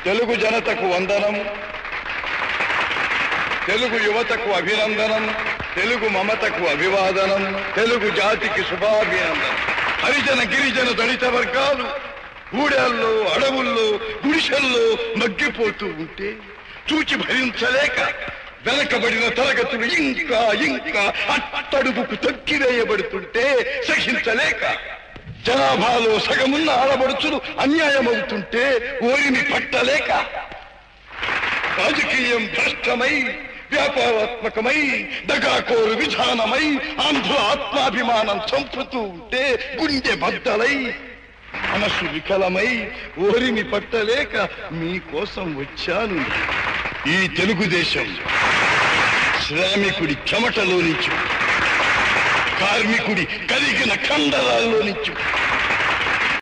తెలుగు జనతకు వందనం, తెలుగు యువతకు అభినందనం, తెలుగు మమతకు అభివాదనం, తెలుగు జాతికి శుభాభినందనం. హరిజన గిరిజన దళిత వర్గాలు గూడెల్లో, అడవుల్లో, గుడిసెల్లో మగ్గిపోతూ ఉంటే చూచి భరించలేక వెనకబడిన తరగతులు ఇంకా ఇంకా అట్టడుగుకు తొక్కివేయబడుతుంటే సహించలేక జనాభాలో సగమున్న ఆడబడుచులు అన్యాయమవుతుంటే ఓరిని పట్టలేక రాజకీయం భ్రష్టమై వ్యాపారాత్మకమై దగాకోరు విధానమై ఆంధ్ర ఆత్మాభిమానం చంపుతూ ఉంటే గుండె బద్దలై మనసు వికలమై ఓరిని పట్టలేక మీకోసం వచ్చాను. ఈ తెలుగుదేశం శ్రామికుడి చెమటలో నుంచి, కార్మికుడి కరిగిన కండరాల్లో నుంచి